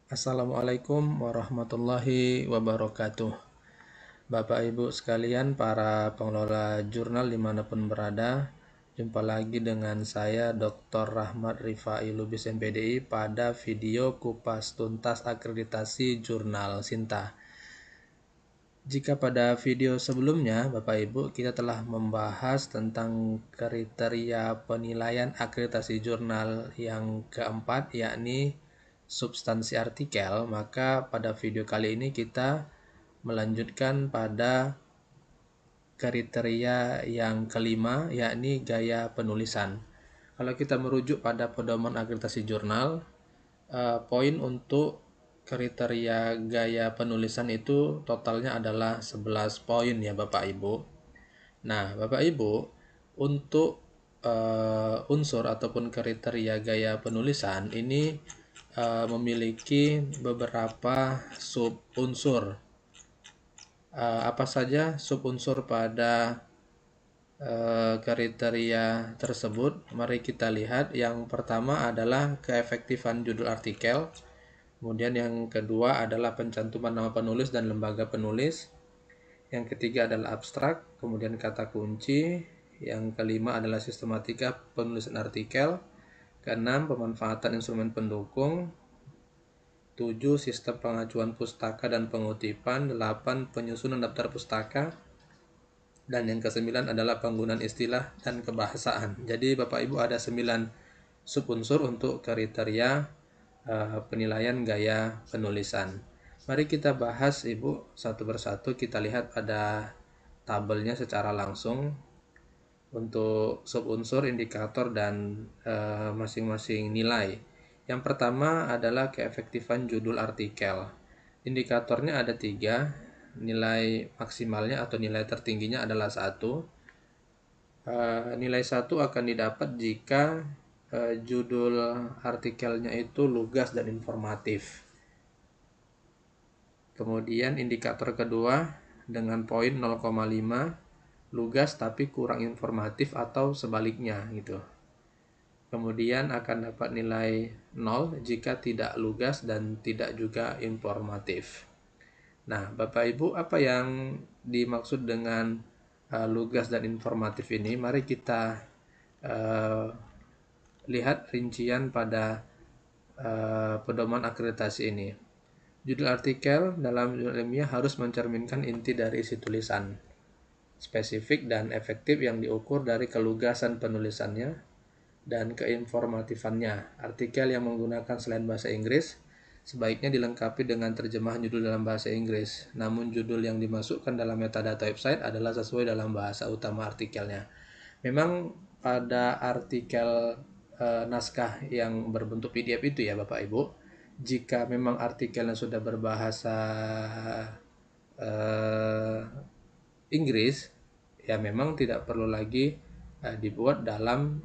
Assalamualaikum warahmatullahi wabarakatuh. Bapak Ibu sekalian, para pengelola jurnal dimanapun berada, jumpa lagi dengan saya Dr. Rahmat Rifai Lubis MPDI pada video kupas tuntas akreditasi jurnal Sinta. Jika pada video sebelumnya, Bapak Ibu, kita telah membahas tentang kriteria penilaian akreditasi jurnal yang keempat, yakni substansi artikel, maka pada video kali ini kita melanjutkan pada kriteria yang kelima, yakni gaya penulisan. Kalau kita merujuk pada pedoman akreditasi jurnal, poin untuk kriteria gaya penulisan itu totalnya adalah 11 poin ya Bapak Ibu. Nah, Bapak Ibu, untuk unsur ataupun kriteria gaya penulisan ini memiliki beberapa sub unsur. Apa saja sub unsur pada kriteria tersebut? Mari kita lihat. Yang pertama adalah keefektifan judul artikel. Kemudian yang kedua adalah pencantuman nama penulis dan lembaga penulis. Yang ketiga adalah abstrak, kemudian kata kunci. Yang kelima adalah sistematika penulisan artikel. Keenam, pemanfaatan instrumen pendukung. 7. Sistem pengacuan pustaka dan pengutipan. 8. Penyusunan daftar pustaka. Dan yang ke-9 adalah penggunaan istilah dan kebahasaan. Jadi Bapak Ibu ada 9 subunsur untuk kriteria penilaian gaya penulisan. Mari kita bahas Ibu satu persatu, kita lihat pada tabelnya secara langsung untuk subunsur, indikator, dan masing-masing nilai. Yang pertama adalah keefektifan judul artikel. Indikatornya ada 3, nilai maksimalnya atau nilai tertingginya adalah 1. Nilai 1 akan didapat jika judul artikelnya itu lugas dan informatif. Kemudian indikator kedua dengan poin 0,5, lugas tapi kurang informatif atau sebaliknya gitu. Kemudian akan dapat nilai 0 jika tidak lugas dan tidak juga informatif. Nah, Bapak Ibu, apa yang dimaksud dengan lugas dan informatif ini? Mari kita lihat rincian pada pedoman akreditasi ini. Judul artikel dalam jurnal ilmiah harus mencerminkan inti dari isi tulisan, spesifik dan efektif yang diukur dari kelugasan penulisannya dan keinformatifannya. Artikel yang menggunakan selain bahasa Inggris sebaiknya dilengkapi dengan terjemahan judul dalam bahasa Inggris. Namun judul yang dimasukkan dalam metadata website adalah sesuai dalam bahasa utama artikelnya. Memang pada artikel naskah yang berbentuk PDF itu ya Bapak Ibu, jika memang artikelnya sudah berbahasa Inggris, ya memang tidak perlu lagi dibuat dalam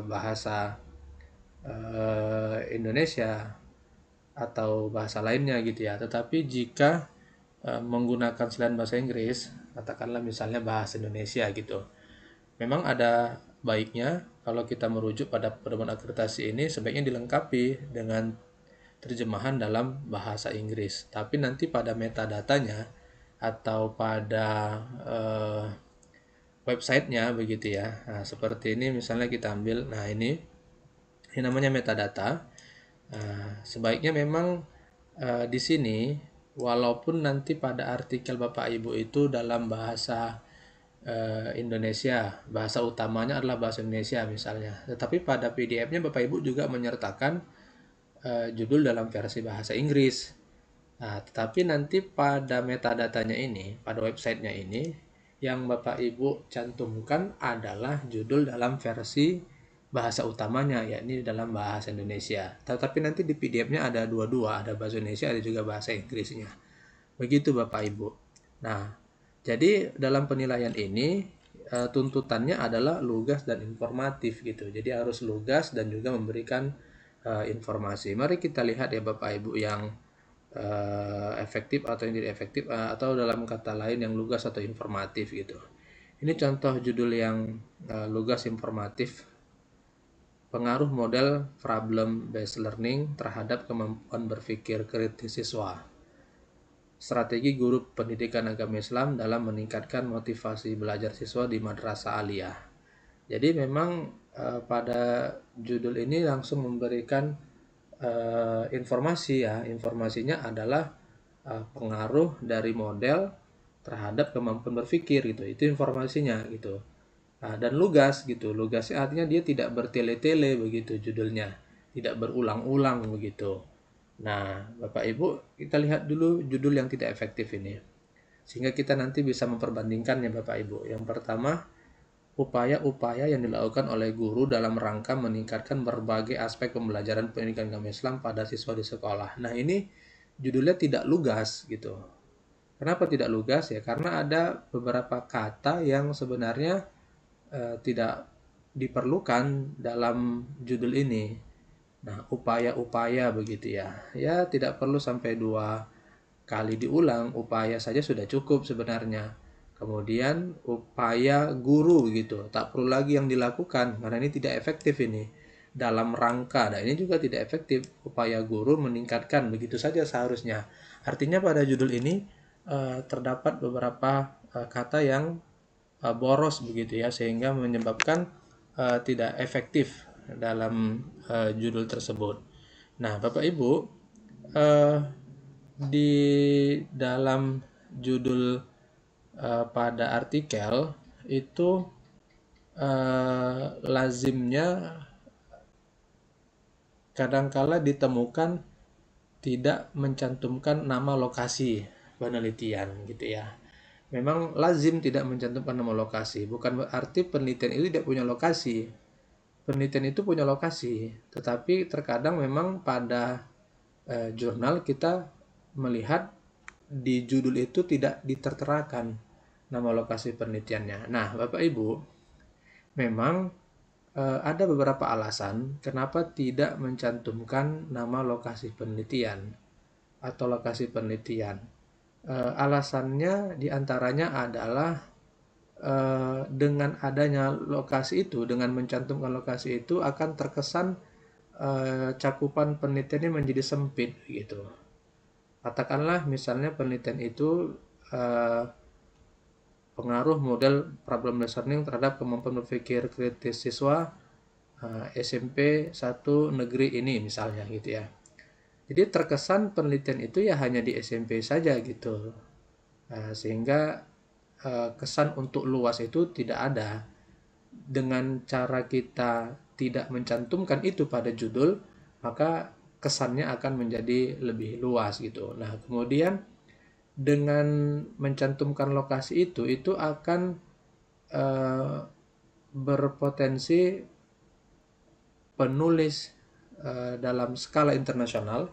bahasa Indonesia atau bahasa lainnya gitu ya. Tetapi jika menggunakan selain bahasa Inggris, katakanlah misalnya bahasa Indonesia gitu, memang ada baiknya kalau kita merujuk pada pedoman akreditasi ini sebaiknya dilengkapi dengan terjemahan dalam bahasa Inggris. Tapi nanti pada metadatanya atau pada websitenya begitu ya. Nah, seperti ini misalnya kita ambil, nah ini namanya metadata. Sebaiknya memang di sini walaupun nanti pada artikel Bapak Ibu itu dalam bahasa Indonesia, bahasa utamanya adalah bahasa Indonesia misalnya, tetapi pada PDF-nya Bapak Ibu juga menyertakan judul dalam versi bahasa Inggris. Nah, tetapi nanti pada metadatanya ini, pada websitenya ini, yang Bapak Ibu cantumkan adalah judul dalam versi bahasa utamanya, yakni dalam bahasa Indonesia. Tetapi nanti di PDF-nya ada dua-dua, ada bahasa Indonesia, ada juga bahasa Inggrisnya. Begitu Bapak Ibu. Nah, jadi dalam penilaian ini tuntutannya adalah lugas dan informatif gitu. Jadi harus lugas dan juga memberikan informasi. Mari kita lihat ya Bapak Ibu yang efektif atau yang tidak efektif, atau dalam kata lain yang lugas atau informatif gitu. Ini contoh judul yang lugas informatif. pengaruh model problem based learning terhadap kemampuan berpikir kritis siswa. Strategi guru pendidikan agama Islam dalam meningkatkan motivasi belajar siswa di madrasah aliyah. Jadi memang pada judul ini langsung memberikan informasi ya. Informasinya adalah pengaruh dari model terhadap kemampuan berpikir gitu. Itu informasinya gitu. Dan lugas gitu. Lugasnya artinya dia tidak bertele-tele begitu judulnya. Tidak berulang-ulang begitu. Nah, Bapak Ibu, kita lihat dulu judul yang tidak efektif ini. Sehingga kita nanti bisa memperbandingkannya Bapak Ibu. Yang pertama, upaya-upaya yang dilakukan oleh guru dalam rangka meningkatkan berbagai aspek pembelajaran pendidikan agama Islam pada siswa di sekolah. Nah, ini judulnya tidak lugas gitu. Kenapa tidak lugas ya? Karena ada beberapa kata yang sebenarnya tidak diperlukan dalam judul ini. Nah, upaya-upaya begitu ya. Ya, tidak perlu sampai 2 kali diulang, upaya saja sudah cukup sebenarnya. Kemudian upaya guru gitu, tak perlu lagi yang dilakukan karena ini tidak efektif ini. Dalam rangka, nah ini juga tidak efektif. Upaya guru meningkatkan begitu saja seharusnya. Artinya pada judul ini terdapat beberapa kata yang boros begitu ya, sehingga menyebabkan tidak efektif dalam judul tersebut. Nah, Bapak Ibu, di dalam judul pada artikel itu lazimnya kadangkala ditemukan tidak mencantumkan nama lokasi penelitian gitu ya. Memang lazim tidak mencantumkan nama lokasi, bukan berarti penelitian itu tidak punya lokasi. Penelitian itu punya lokasi, tetapi terkadang memang pada jurnal kita melihat di judul itu tidak diterterakan nama lokasi penelitiannya. Nah, Bapak Ibu, memang ada beberapa alasan kenapa tidak mencantumkan nama lokasi penelitian atau lokasi penelitian. Alasannya diantaranya adalah dengan adanya lokasi itu, dengan mencantumkan lokasi itu akan terkesan cakupan penelitiannya menjadi sempit gitu. Katakanlah misalnya penelitian itu pengaruh model problem based learning terhadap kemampuan berpikir kritis siswa SMP 1 negeri ini misalnya gitu ya. Jadi terkesan penelitian itu ya hanya di SMP saja gitu. Sehingga kesan untuk luas itu tidak ada. Dengan cara kita tidak mencantumkan itu pada judul, maka kesannya akan menjadi lebih luas gitu. Nah, kemudian dengan mencantumkan lokasi itu akan berpotensi penulis dalam skala internasional,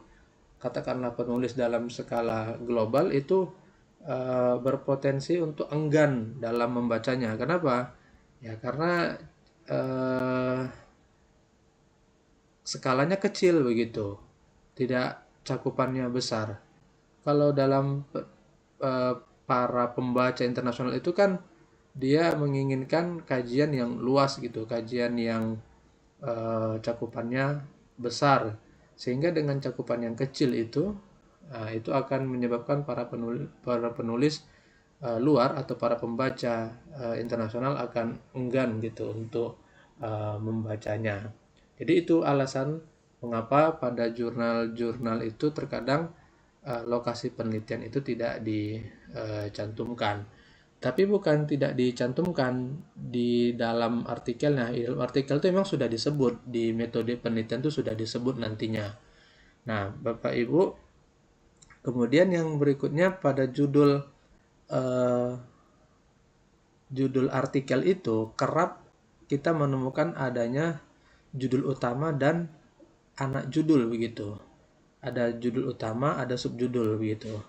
katakanlah penulis dalam skala global itu berpotensi untuk enggan dalam membacanya. Kenapa? Ya karena skalanya kecil begitu, tidak cakupannya besar. Kalau dalam para pembaca internasional itu kan dia menginginkan kajian yang luas gitu, kajian yang cakupannya besar, sehingga dengan cakupan yang kecil itu akan menyebabkan para penulis luar atau para pembaca internasional akan enggan gitu untuk membacanya. Jadi itu alasan mengapa pada jurnal-jurnal itu terkadang lokasi penelitian itu tidak dicantumkan. Tapi bukan tidak dicantumkan di dalam artikel. Nah, di dalam artikel itu memang sudah disebut, di metode penelitian itu sudah disebut nantinya. Nah, Bapak Ibu, kemudian yang berikutnya pada judul artikel itu kerap kita menemukan adanya judul utama dan anak judul begitu. Ada judul utama, ada subjudul begitu.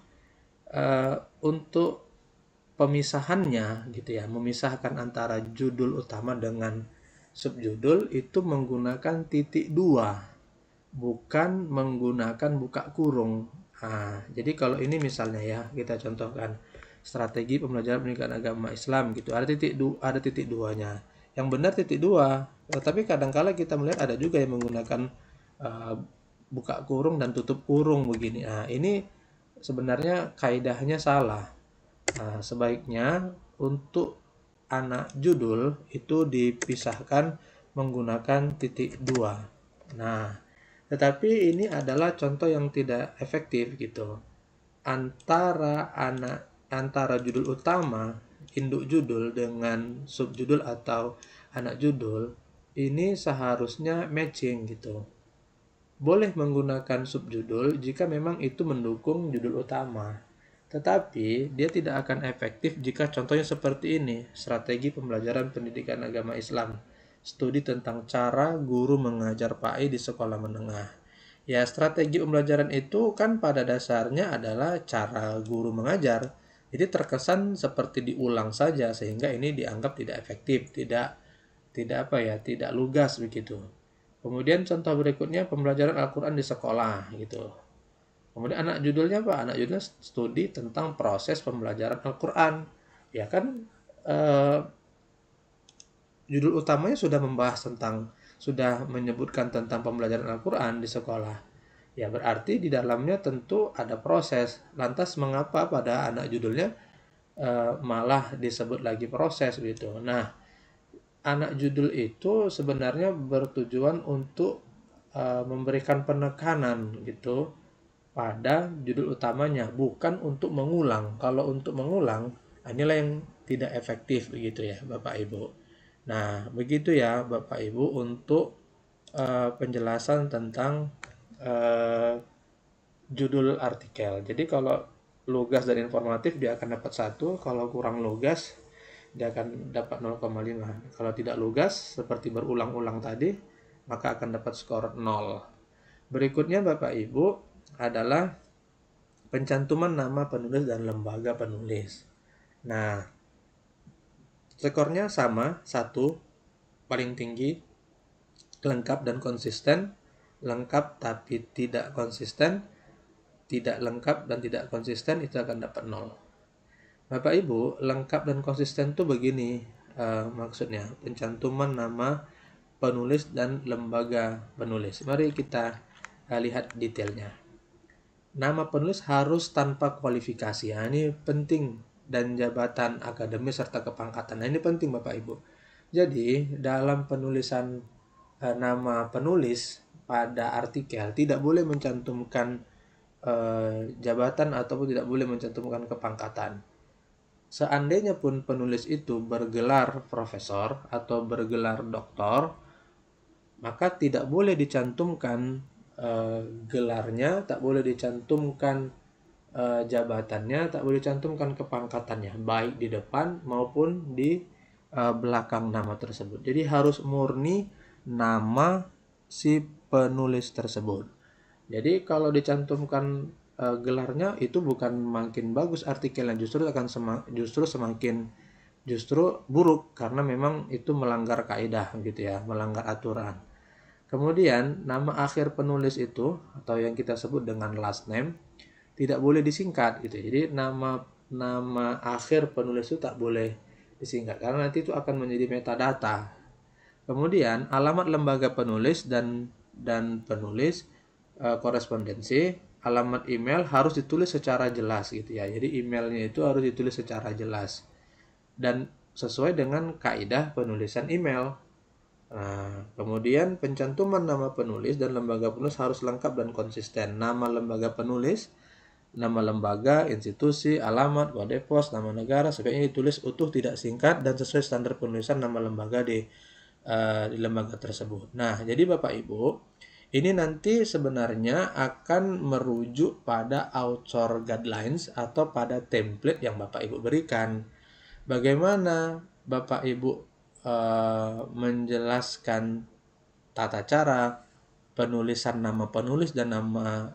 Untuk pemisahannya gitu ya, memisahkan antara judul utama dengan subjudul itu menggunakan titik 2, bukan menggunakan buka kurung. Nah, jadi kalau ini misalnya ya, kita contohkan strategi pembelajaran pendidikan agama Islam gitu, ada titik 2-nya. Yang benar titik 2, Tapi kadangkala kita melihat ada juga yang menggunakan uh, buka kurung dan tutup kurung begini. Nah, ini sebenarnya kaidahnya salah. Nah, sebaiknya untuk anak judul itu dipisahkan menggunakan titik dua. Nah, tetapi ini adalah contoh yang tidak efektif gitu. Antara judul utama, induk judul dengan subjudul atau anak judul ini seharusnya matching gitu. Boleh menggunakan subjudul jika memang itu mendukung judul utama. Tetapi dia tidak akan efektif jika contohnya seperti ini, strategi pembelajaran pendidikan agama Islam. Studi tentang cara guru mengajar PAI di sekolah menengah. Ya, strategi pembelajaran itu kan pada dasarnya adalah cara guru mengajar. Jadi terkesan seperti diulang saja sehingga ini dianggap tidak efektif, tidak tidak apa ya, tidak lugas begitu. Kemudian contoh berikutnya pembelajaran Al-Quran di sekolah gitu. Kemudian anak judulnya apa? Anak judulnya studi tentang proses pembelajaran Al-Quran. Ya kan eh, judul utamanya sudah membahas tentang, sudah menyebutkan tentang pembelajaran Al-Quran di sekolah. Ya berarti di dalamnya tentu ada proses. Lantas mengapa pada anak judulnya malah disebut lagi proses gitu. Nah, anak judul itu sebenarnya bertujuan untuk memberikan penekanan gitu pada judul utamanya, bukan untuk mengulang. Kalau untuk mengulang, inilah yang tidak efektif begitu ya, Bapak Ibu. Nah, begitu ya Bapak Ibu untuk penjelasan tentang eh, judul artikel. Jadi kalau lugas dan informatif dia akan dapat 1, kalau kurang lugas dia akan dapat 0,5. Kalau tidak lugas seperti berulang-ulang tadi, maka akan dapat skor 0. Berikutnya Bapak Ibu adalah pencantuman nama penulis dan lembaga penulis. Nah, skornya sama, 1 paling tinggi, lengkap dan konsisten, lengkap tapi tidak konsisten, tidak lengkap dan tidak konsisten itu akan dapat 0. Bapak Ibu, lengkap dan konsisten itu begini maksudnya, pencantuman nama penulis dan lembaga penulis. Mari kita lihat detailnya. Nama penulis harus tanpa kualifikasi. Nah, ini penting, dan jabatan akademis serta kepangkatan. Nah, ini penting Bapak Ibu. Jadi, dalam penulisan nama penulis pada artikel tidak boleh mencantumkan jabatan ataupun tidak boleh mencantumkan kepangkatan. Seandainya pun penulis itu bergelar profesor atau bergelar doktor, maka tidak boleh dicantumkan gelarnya, tak boleh dicantumkan jabatannya, tak boleh dicantumkan kepangkatannya, baik di depan maupun di belakang nama tersebut. Jadi harus murni nama si penulis tersebut. Jadi kalau dicantumkan gelarnya itu bukan makin bagus artikelnya, justru semakin buruk karena memang itu melanggar kaidah gitu ya, melanggar aturan. Kemudian nama akhir penulis itu atau yang kita sebut dengan last name tidak boleh disingkat gitu. Jadi nama nama akhir penulis itu tak boleh disingkat karena nanti itu akan menjadi metadata. Kemudian alamat lembaga penulis dan penulis korespondensi, alamat email harus ditulis secara jelas gitu ya. Jadi emailnya itu harus ditulis secara jelas dan sesuai dengan kaidah penulisan email. Nah, kemudian pencantuman nama penulis dan lembaga penulis harus lengkap dan konsisten. Nama lembaga penulis, nama lembaga, institusi, alamat, kode pos, nama negara sebaiknya ditulis utuh, tidak singkat dan sesuai standar penulisan nama lembaga di lembaga tersebut. Nah, jadi Bapak Ibu, ini nanti sebenarnya akan merujuk pada author guidelines atau pada template yang Bapak Ibu berikan. Bagaimana Bapak Ibu menjelaskan tata cara penulisan nama penulis dan nama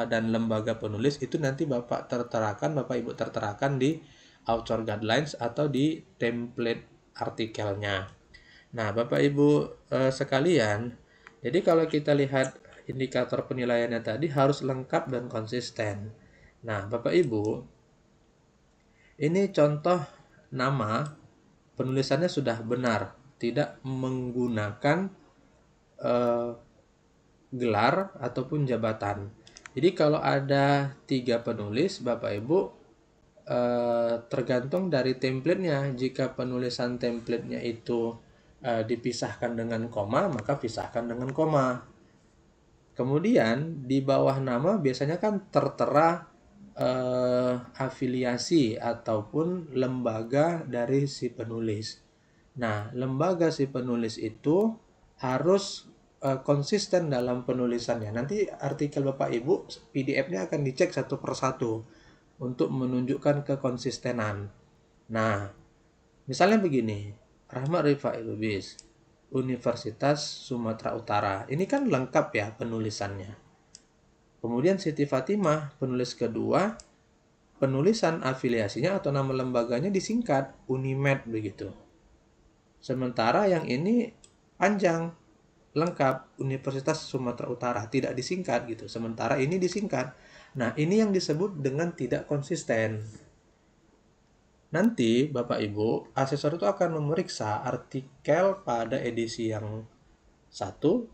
dan lembaga penulis itu nanti Bapak Ibu terterakan di author guidelines atau di template artikelnya. Nah, Bapak Ibu sekalian, jadi kalau kita lihat indikator penilaiannya tadi harus lengkap dan konsisten. Nah, Bapak Ibu, ini contoh nama penulisannya sudah benar. tidak menggunakan gelar ataupun jabatan. Jadi kalau ada 3 penulis, Bapak Ibu, tergantung dari template-nya. Jika penulisan template-nya itu dipisahkan dengan koma, maka pisahkan dengan koma. Kemudian di bawah nama biasanya kan tertera afiliasi ataupun lembaga dari si penulis. Nah, lembaga si penulis itu harus konsisten dalam penulisannya. Nanti artikel Bapak Ibu PDF-nya akan dicek satu persatu untuk menunjukkan kekonsistenan. Nah, misalnya begini, Rahmat Rifai Lubis, Universitas Sumatera Utara. Ini kan lengkap ya penulisannya. Kemudian Siti Fatimah, penulis kedua, penulisan afiliasinya atau nama lembaganya disingkat Unimed begitu. Sementara yang ini panjang, lengkap, Universitas Sumatera Utara, tidak disingkat gitu. Sementara ini disingkat. Nah, ini yang disebut dengan tidak konsisten. Nanti Bapak Ibu, asesor itu akan memeriksa artikel pada edisi yang satu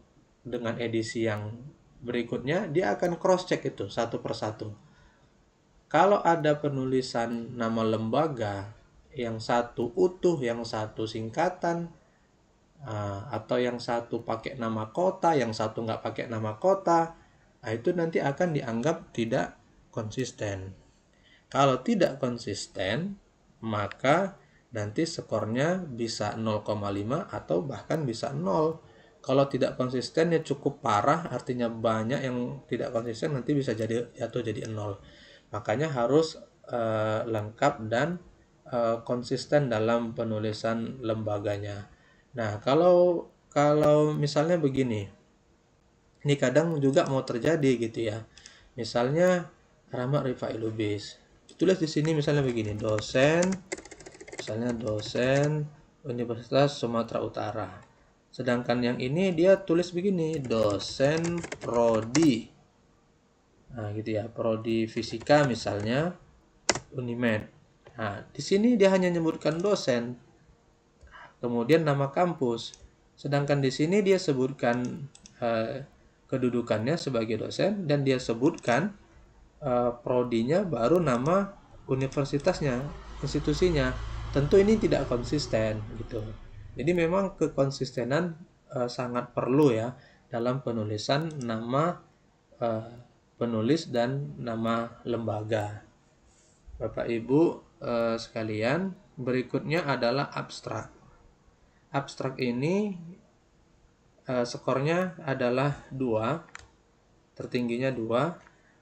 dengan edisi yang berikutnya, dia akan cross check itu satu persatu. Kalau ada penulisan nama lembaga yang satu utuh, yang satu singkatan, atau yang satu pakai nama kota, yang satu nggak pakai nama kota, itu nanti akan dianggap tidak konsisten. Kalau tidak konsisten, maka nanti skornya bisa 0,5 atau bahkan bisa 0. Kalau tidak konsisten ya cukup parah, artinya banyak yang tidak konsisten, nanti bisa jatuh jadi 0. Makanya harus lengkap dan konsisten dalam penulisan lembaganya. Nah, kalau misalnya begini, ini kadang juga mau terjadi gitu ya. Misalnya Rahmat Rifai Lubis, tulis di sini misalnya begini, misalnya dosen Universitas Sumatera Utara. Sedangkan yang ini dia tulis begini, dosen prodi. Nah, gitu ya, prodi fisika misalnya Unimed. Nah, di sini dia hanya menyebutkan dosen, kemudian nama kampus. Sedangkan di sini dia sebutkan kedudukannya sebagai dosen dan dia sebutkan prodinya baru nama universitasnya, institusinya. Tentu ini tidak konsisten gitu. Jadi memang kekonsistenan sangat perlu ya dalam penulisan nama penulis dan nama lembaga. Bapak Ibu sekalian, berikutnya adalah abstrak. Abstrak ini skornya adalah 2, tertingginya 2.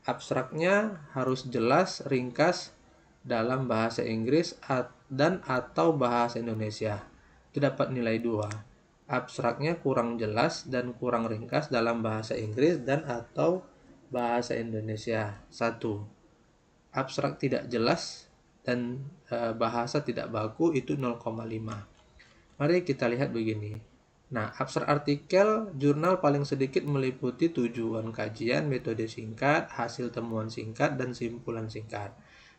Abstraknya harus jelas, ringkas dalam bahasa Inggris dan atau bahasa Indonesia. Itu dapat nilai 2. Abstraknya kurang jelas dan kurang ringkas dalam bahasa Inggris dan atau bahasa Indonesia 1. Abstrak tidak jelas dan bahasa tidak baku itu 0,5. Mari kita lihat begini. Nah, abstrak artikel jurnal paling sedikit meliputi tujuan kajian, metode singkat, hasil temuan singkat, dan simpulan singkat.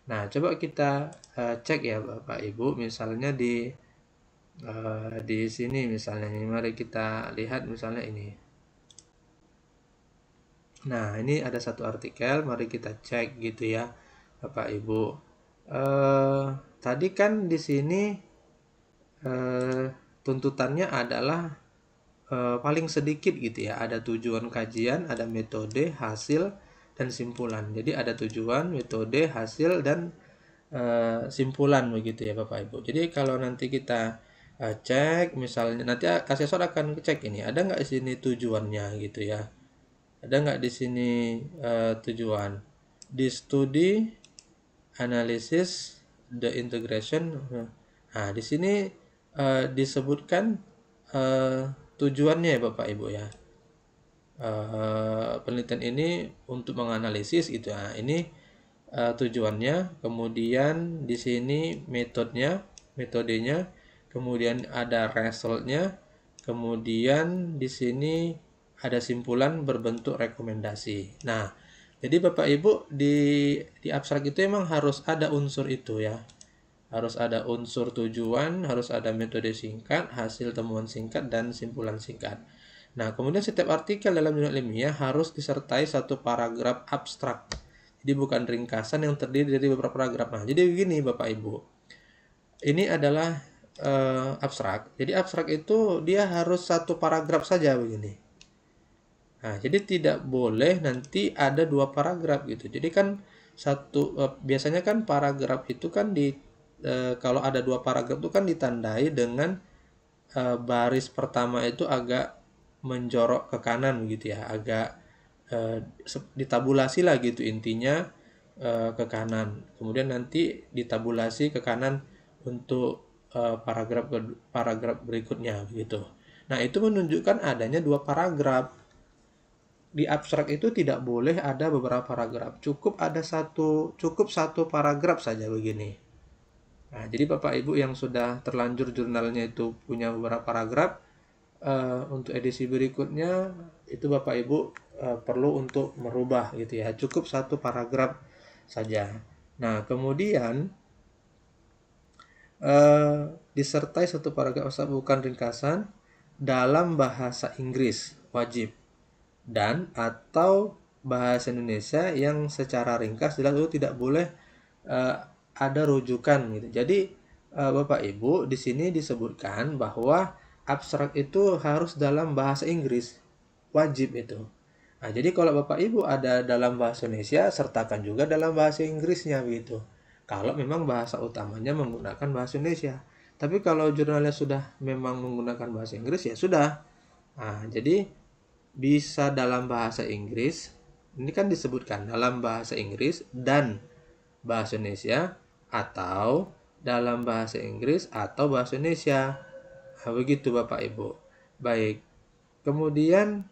Nah, coba kita cek ya Bapak Ibu, misalnya di sini misalnya ini, mari kita lihat misalnya ini. Nah, ini ada satu artikel, mari kita cek gitu ya Bapak Ibu. Tadi kan di sini tuntutannya adalah paling sedikit gitu ya, ada tujuan kajian, ada metode, hasil, dan simpulan. Jadi ada tujuan, metode, hasil, dan simpulan begitu ya Bapak Ibu. Jadi kalau nanti kita cek, misalnya nanti asesor akan cek ini, ada nggak di sini tujuannya gitu ya, ada nggak di sini tujuan, di studi, analisis, the integration. Nah di sini disebutkan tujuannya ya Bapak Ibu ya. Penelitian ini untuk menganalisis gitu ya. Ini tujuannya. Kemudian di sini metodenya, kemudian ada resultnya, kemudian di sini ada simpulan berbentuk rekomendasi. Nah, jadi Bapak Ibu di abstrak itu emang harus ada unsur itu ya. Harus ada unsur tujuan, harus ada metode singkat, hasil temuan singkat, dan simpulan singkat. Nah, kemudian setiap artikel dalam jurnal ilmiah harus disertai satu paragraf abstrak. Jadi bukan ringkasan yang terdiri dari beberapa paragraf. Nah, jadi begini Bapak Ibu. Ini adalah abstrak. Jadi abstrak itu dia harus satu paragraf saja begini. Nah, jadi tidak boleh nanti ada dua paragraf gitu. Jadi kan biasanya kan paragraf itu kan kalau ada dua paragraf itu kan ditandai dengan baris pertama itu agak menjorok ke kanan gitu ya, agak ditabulasi lah gitu intinya ke kanan. Kemudian nanti ditabulasi ke kanan untuk paragraf berikutnya gitu. Nah, itu menunjukkan adanya dua paragraf. Di abstrak itu tidak boleh ada beberapa paragraf. Cukup satu paragraf saja begini. Nah, jadi Bapak Ibu yang sudah terlanjur jurnalnya itu punya beberapa paragraf, untuk edisi berikutnya itu Bapak Ibu perlu untuk merubah gitu ya. Cukup satu paragraf saja. Nah, kemudian disertai satu paragraf bukan ringkasan dalam bahasa Inggris wajib dan atau bahasa Indonesia yang secara ringkas jelas itu tidak boleh ada rujukan gitu. Jadi Bapak Ibu di sini disebutkan bahwa abstrak itu harus dalam bahasa Inggris, wajib itu. Nah, jadi kalau Bapak Ibu ada dalam bahasa Indonesia, sertakan juga dalam bahasa Inggrisnya begitu. Kalau memang bahasa utamanya menggunakan bahasa Indonesia. Tapi kalau jurnalnya sudah memang menggunakan bahasa Inggris ya sudah. Nah, jadi bisa dalam bahasa Inggris. Ini kan disebutkan dalam bahasa Inggris dan bahasa Indonesia atau dalam bahasa Inggris atau bahasa Indonesia. Nah, begitu Bapak Ibu. Baik. Kemudian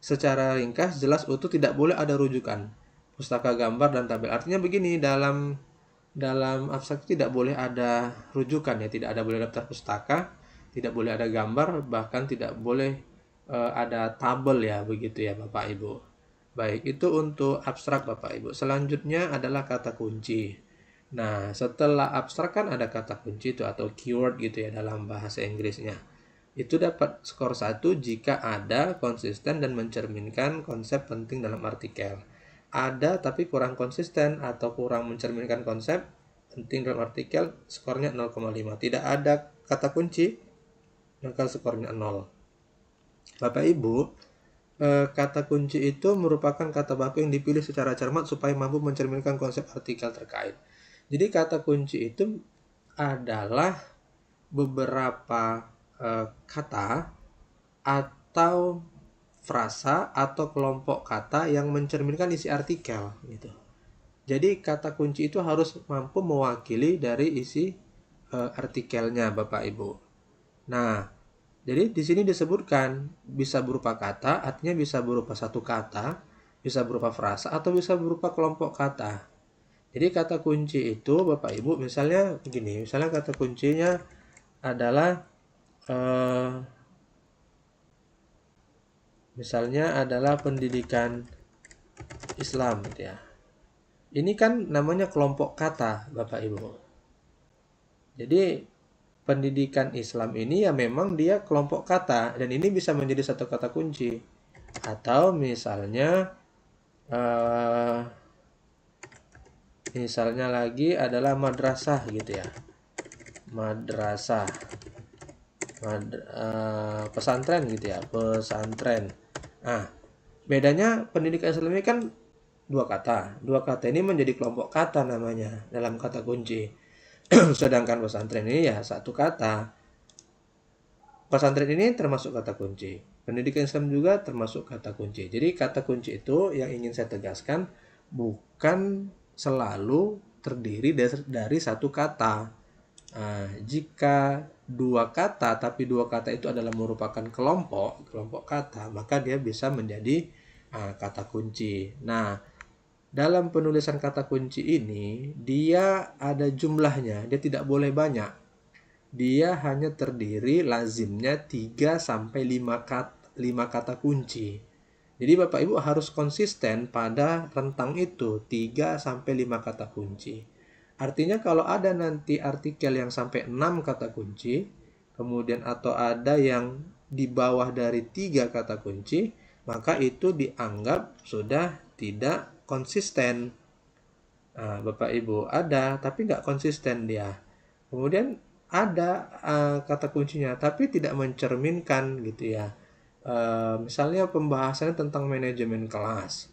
secara ringkas jelas utuh tidak boleh ada rujukan pustaka gambar dan tabel. Artinya begini, dalam abstrak tidak boleh ada rujukan ya, tidak ada boleh daftar pustaka, tidak boleh ada gambar, bahkan tidak boleh ada tabel ya, begitu ya Bapak Ibu. Baik, itu untuk abstrak Bapak Ibu. Selanjutnya adalah kata kunci. Nah, setelah abstrak kan ada kata kunci itu atau keyword gitu ya dalam bahasa Inggrisnya. Itu dapat skor 1 jika ada, konsisten, dan mencerminkan konsep penting dalam artikel. Ada tapi kurang konsisten atau kurang mencerminkan konsep penting dalam artikel, skornya 0,5. Tidak ada kata kunci, maka skornya 0. Bapak Ibu, kata kunci itu merupakan kata baku yang dipilih secara cermat supaya mampu mencerminkan konsep artikel terkait. Jadi kata kunci itu adalah beberapa kata atau frasa atau kelompok kata yang mencerminkan isi artikel gitu. Jadi kata kunci itu harus mampu mewakili dari isi artikelnya Bapak Ibu. Nah, jadi di sini disebutkan bisa berupa kata, artinya bisa berupa satu kata, bisa berupa frasa atau bisa berupa kelompok kata. Jadi kata kunci itu Bapak Ibu misalnya begini, misalnya kata kuncinya adalah misalnya adalah pendidikan Islam gitu ya. Ini kan namanya kelompok kata Bapak Ibu. Jadi pendidikan Islam ini ya memang dia kelompok kata dan ini bisa menjadi satu kata kunci. Atau misalnya lagi adalah madrasah gitu ya. Madrasah. Pesantren gitu ya, pesantren. Nah, bedanya pendidikan Islam ini kan dua kata. Dua kata ini menjadi kelompok kata namanya dalam kata kunci. Sedangkan pesantren ini ya satu kata. Pesantren ini termasuk kata kunci. Pendidikan Islam juga termasuk kata kunci. Jadi kata kunci itu yang ingin saya tegaskan bukan selalu terdiri dari satu kata. Nah, jika dua kata tapi dua kata itu adalah merupakan kelompok kata, maka dia bisa menjadi kata kunci. Nah, dalam penulisan kata kunci ini dia ada jumlahnya, dia tidak boleh banyak. Dia hanya terdiri lazimnya 3 sampai 5 kata kunci. Jadi Bapak Ibu harus konsisten pada rentang itu 3 sampai 5 kata kunci. Artinya kalau ada nanti artikel yang sampai 6 kata kunci, kemudian atau ada yang di bawah dari 3 kata kunci, maka itu dianggap sudah tidak konsisten. Nah, Bapak Ibu ada tapi nggak konsisten dia. Kemudian ada kata kuncinya tapi tidak mencerminkan gitu ya. Misalnya pembahasannya tentang manajemen kelas.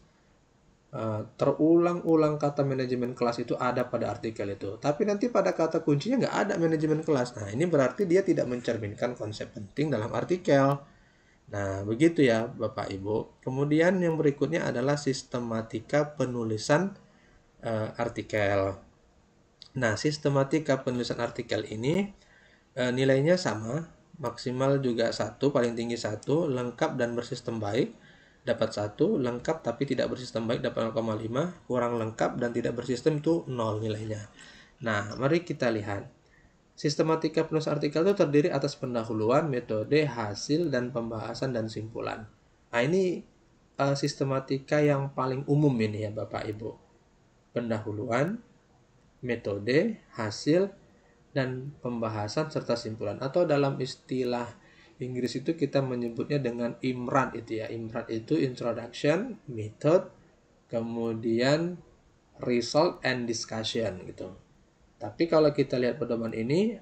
Terulang-ulang kata manajemen kelas itu ada pada artikel itu. Tapi nanti pada kata kuncinya nggak ada manajemen kelas. Nah, ini berarti dia tidak mencerminkan konsep penting dalam artikel. Nah, begitu ya Bapak Ibu. Kemudian yang berikutnya adalah sistematika penulisan artikel. Nah, sistematika penulisan artikel ini nilainya sama, maksimal juga 1, paling tinggi 1, lengkap dan bersistem baik dapat 1, lengkap tapi tidak bersistem baik dapat 0,5, kurang lengkap dan tidak bersistem itu 0 nilainya. Nah, mari kita lihat. Sistematika penulisan artikel itu terdiri atas pendahuluan, metode, hasil, dan pembahasan dan simpulan. Nah, ini sistematika yang paling umum ini ya Bapak Ibu. Pendahuluan, metode, hasil, dan pembahasan serta simpulan. Atau dalam istilah Inggris itu kita menyebutnya dengan IMRAD itu ya. IMRAD itu Introduction, Method, kemudian Result and Discussion gitu. Tapi kalau kita lihat pedoman ini,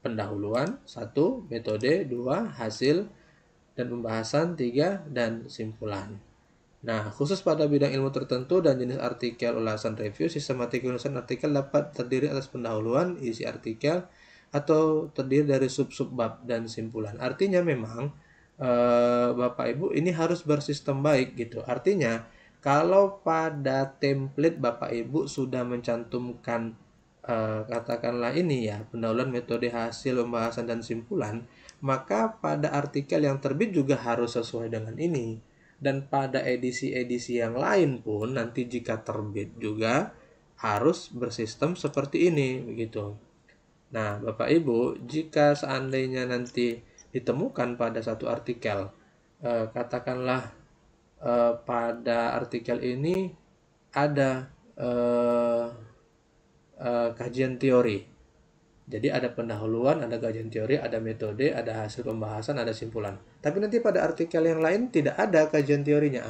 pendahuluan 1, metode 2, hasil dan pembahasan 3, dan simpulan. Nah, khusus pada bidang ilmu tertentu dan jenis artikel ulasan review, sistematika ulasan artikel dapat terdiri atas pendahuluan, isi artikel, atau terdiri dari sub-sub bab dan simpulan. Artinya memang Bapak Ibu ini harus bersistem baik gitu. Artinya kalau pada template Bapak Ibu sudah mencantumkan katakanlah ini ya, pendahuluan, metode, hasil, pembahasan dan simpulan, maka pada artikel yang terbit juga harus sesuai dengan ini. Dan pada edisi-edisi yang lain pun nanti jika terbit juga harus bersistem seperti ini begitu. Nah, Bapak Ibu, jika seandainya nanti ditemukan pada satu artikel, katakanlah pada artikel ini ada kajian teori. Jadi ada pendahuluan, ada kajian teori, ada metode, ada hasil pembahasan, ada simpulan. Tapi nanti pada artikel yang lain tidak ada kajian teorinya.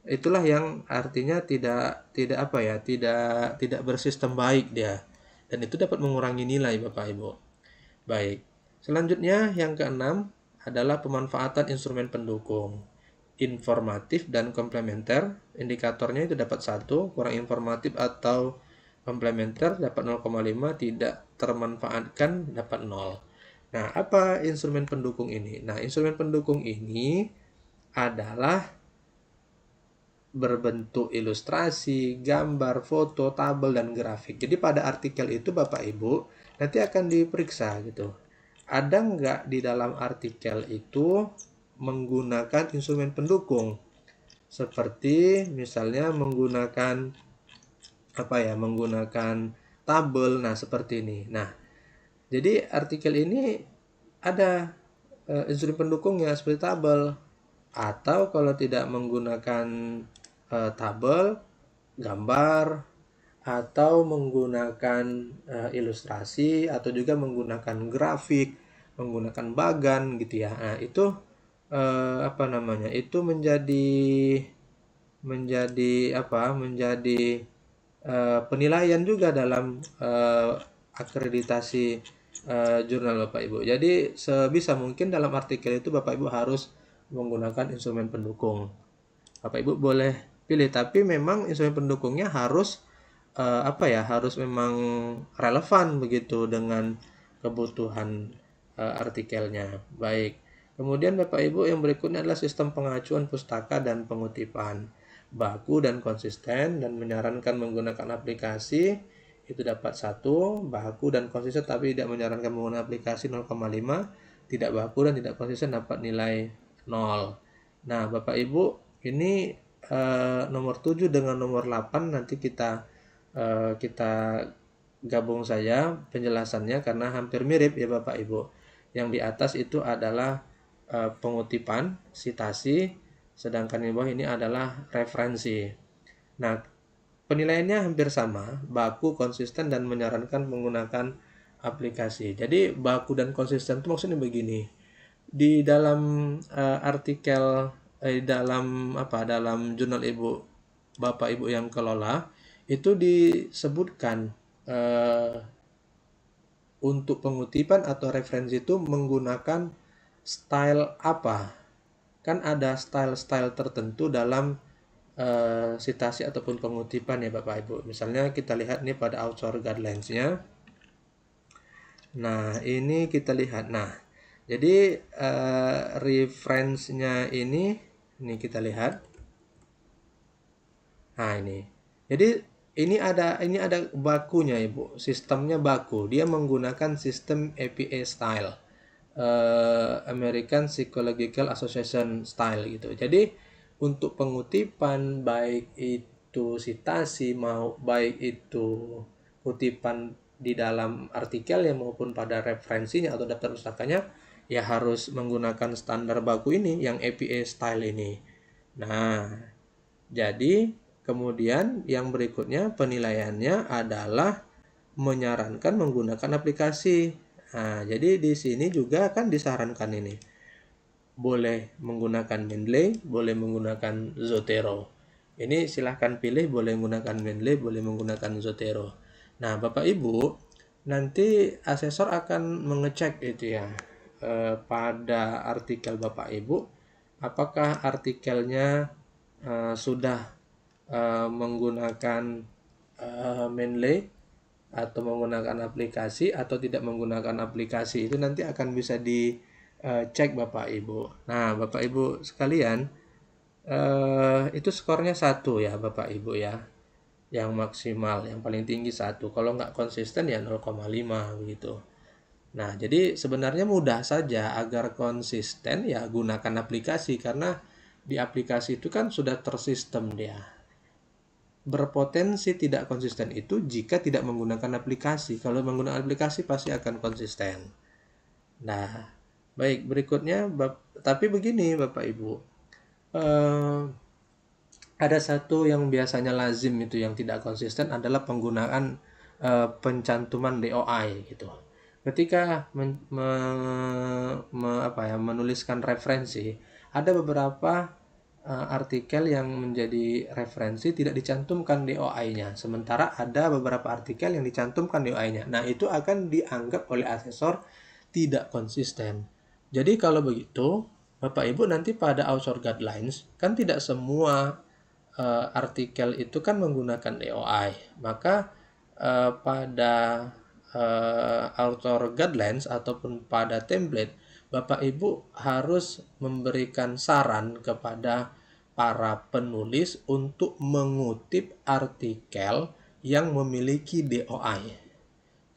Itulah yang artinya tidak apa ya, tidak bersistem baik dia. Dan itu dapat mengurangi nilai Bapak Ibu. Baik. Selanjutnya yang keenam adalah pemanfaatan instrumen pendukung. Informatif dan komplementer. Indikatornya itu dapat 1, kurang informatif atau komplementer dapat 0,5, tidak termanfaatkan dapat 0. Nah, apa instrumen pendukung ini? Nah, instrumen pendukung ini adalah berbentuk ilustrasi, gambar, foto, tabel, dan grafik. Jadi pada artikel itu Bapak Ibu nanti akan diperiksa gitu. Ada nggak di dalam artikel itu menggunakan instrumen pendukung? Seperti misalnya menggunakan menggunakan tabel. Nah, seperti ini. Nah, jadi artikel ini ada instrumen pendukungnya seperti tabel, atau kalau tidak menggunakan tabel, gambar, atau menggunakan ilustrasi, atau juga menggunakan grafik, menggunakan bagan gitu ya. Nah, itu itu menjadi penilaian juga dalam akreditasi jurnal Bapak Ibu. Jadi sebisa mungkin dalam artikel itu Bapak Ibu harus menggunakan instrumen pendukung. Bapak Ibu boleh pilih, tapi memang instrumen pendukungnya harus harus memang relevan begitu dengan kebutuhan artikelnya. Baik. Kemudian Bapak Ibu yang berikutnya adalah sistem pengacuan pustaka dan pengutipan. Baku dan konsisten dan menyarankan menggunakan aplikasi itu dapat 1, baku dan konsisten tapi tidak menyarankan menggunakan aplikasi 0,5, tidak baku dan tidak konsisten dapat nilai 0. Nah, Bapak Ibu, ini nomor 7 dengan nomor 8 nanti kita gabung saja penjelasannya karena hampir mirip ya Bapak Ibu. Yang di atas itu adalah pengutipan, sitasi, sedangkan yang bawah ini adalah referensi. Nah, penilaiannya hampir sama, baku, konsisten, dan menyarankan menggunakan aplikasi. Jadi baku dan konsisten itu maksudnya begini. Di dalam artikel dalam dalam jurnal ibu bapak ibu yang kelola itu disebutkan eh, untuk pengutipan atau referensi itu menggunakan style apa. Kan ada style-style tertentu dalam sitasi ataupun pengutipan ya Bapak Ibu. Misalnya kita lihat nih pada author guidelines-nya. Nah, ini kita lihat. Nah, jadi reference-nya ini kita lihat. Nah, ini. Jadi ini ada bakunya Ibu. Sistemnya baku. Dia menggunakan sistem APA style. American Psychological Association style gitu. Jadi untuk pengutipan baik itu sitasi baik itu kutipan di dalam artikelnya maupun pada referensinya atau daftar pustakanya ya harus menggunakan standar baku ini yang APA style ini. Nah, jadi kemudian yang berikutnya penilaiannya adalah menyarankan menggunakan aplikasi. Nah, jadi di sini juga kan disarankan ini. Boleh menggunakan Mendeley, boleh menggunakan Zotero. Ini silahkan pilih, boleh menggunakan Mendeley, boleh menggunakan Zotero. Nah, Bapak Ibu, nanti asesor akan mengecek itu ya pada artikel Bapak Ibu, apakah artikelnya sudah menggunakan Mendeley atau menggunakan aplikasi atau tidak menggunakan aplikasi. Itu nanti akan bisa dicek Bapak Ibu. Nah, Bapak Ibu sekalian, itu skornya 1 ya Bapak Ibu ya. Yang maksimal, yang paling tinggi 1. Kalau nggak konsisten ya 0,5 begitu. Nah, jadi sebenarnya mudah saja agar konsisten ya gunakan aplikasi karena di aplikasi itu kan sudah tersistem dia. Berpotensi tidak konsisten itu jika tidak menggunakan aplikasi. Kalau menggunakan aplikasi pasti akan konsisten. Nah, baik berikutnya, tapi begini Bapak Ibu, ada satu yang biasanya lazim itu yang tidak konsisten adalah penggunaan pencantuman DOI gitu. Ketika menuliskan referensi, ada beberapa artikel yang menjadi referensi tidak dicantumkan DOI-nya. Sementara ada beberapa artikel yang dicantumkan DOI-nya. Nah, itu akan dianggap oleh asesor tidak konsisten. Jadi kalau begitu, Bapak Ibu nanti pada author guidelines, kan tidak semua artikel itu kan menggunakan DOI. Maka pada author guidelines ataupun pada template, Bapak Ibu harus memberikan saran kepada para penulis untuk mengutip artikel yang memiliki DOI.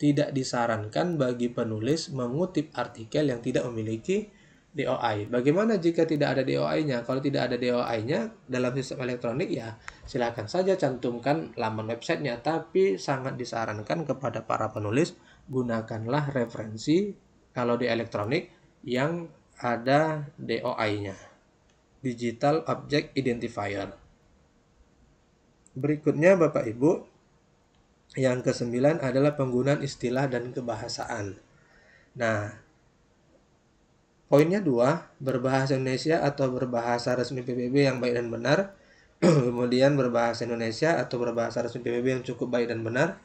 Tidak disarankan bagi penulis mengutip artikel yang tidak memiliki DOI. Bagaimana jika tidak ada DOI-nya? Kalau tidak ada DOI-nya dalam sistem elektronik ya silakan saja cantumkan laman websitenya. Tapi sangat disarankan kepada para penulis gunakanlah referensi kalau di elektronik yang ada DOI-nya. Digital Object Identifier. Berikutnya Bapak Ibu, yang ke-9 adalah penggunaan istilah dan kebahasaan. Nah, poinnya 2, berbahasa Indonesia atau berbahasa resmi PBB yang baik dan benar. Kemudian berbahasa Indonesia atau berbahasa resmi PBB yang cukup baik dan benar.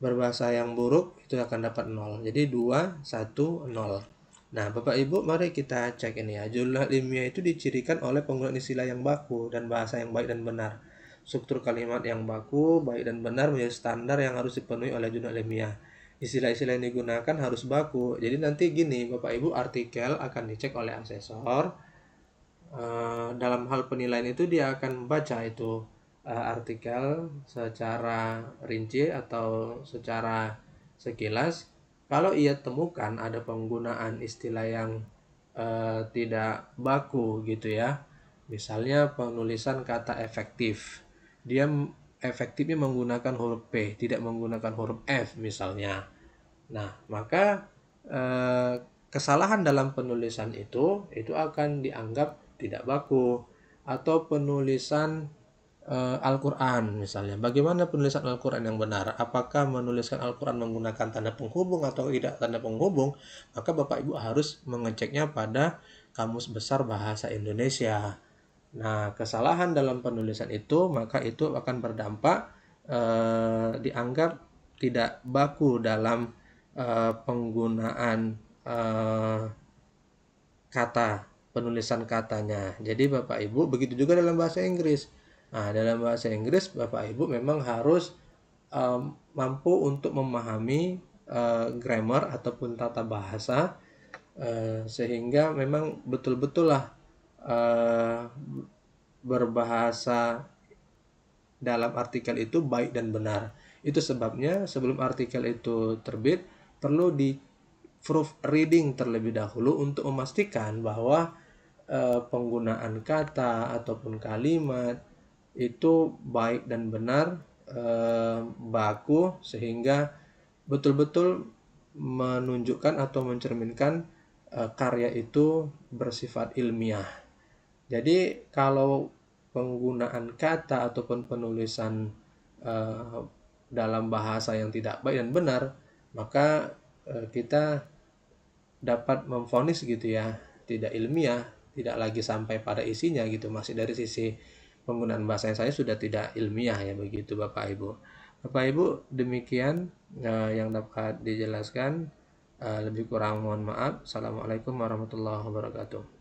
Berbahasa yang buruk itu akan dapat 0. Jadi 2, 1, 0. Nah, Bapak Ibu, mari kita cek ini ya. Jurnal ilmiah itu dicirikan oleh penggunaan istilah yang baku dan bahasa yang baik dan benar. Struktur kalimat yang baku, baik dan benar menjadi standar yang harus dipenuhi oleh jurnal ilmiah. Istilah-istilah yang digunakan harus baku. Jadi nanti gini, Bapak Ibu, artikel akan dicek oleh asesor. Dalam hal penilaian itu dia akan membaca itu artikel secara rinci atau secara sekilas. Kalau ia temukan ada penggunaan istilah yang tidak baku gitu ya. Misalnya penulisan kata efektif. Dia efektifnya menggunakan huruf P, tidak menggunakan huruf F misalnya. Nah, maka kesalahan dalam penulisan itu akan dianggap tidak baku. atau penulisan Al-Quran misalnya. Bagaimana penulisan Al-Quran yang benar? Apakah menuliskan Al-Quran menggunakan tanda penghubung atau tidak tanda penghubung? Maka Bapak Ibu harus mengeceknya pada Kamus Besar Bahasa Indonesia. Nah, kesalahan dalam penulisan itu, maka itu akan berdampak dianggap tidak baku dalam penggunaan kata, penulisan katanya. Jadi Bapak Ibu begitu juga dalam bahasa Inggris. Nah, dalam bahasa Inggris Bapak Ibu memang harus mampu untuk memahami grammar ataupun tata bahasa sehingga memang betul-betul lah berbahasa dalam artikel itu baik dan benar. Itu sebabnya sebelum artikel itu terbit perlu di proofreading terlebih dahulu untuk memastikan bahwa penggunaan kata ataupun kalimat itu baik dan benar, baku, sehingga betul-betul menunjukkan atau mencerminkan karya itu bersifat ilmiah. Jadi kalau penggunaan kata ataupun penulisan dalam bahasa yang tidak baik dan benar, maka kita dapat memvonis gitu ya, tidak ilmiah, tidak lagi sampai pada isinya gitu. Masih dari sisi penggunaan bahasa yang saya sudah tidak ilmiah ya begitu Bapak Ibu. Bapak Ibu demikian yang dapat dijelaskan. Lebih kurang mohon maaf. Assalamualaikum warahmatullahi wabarakatuh.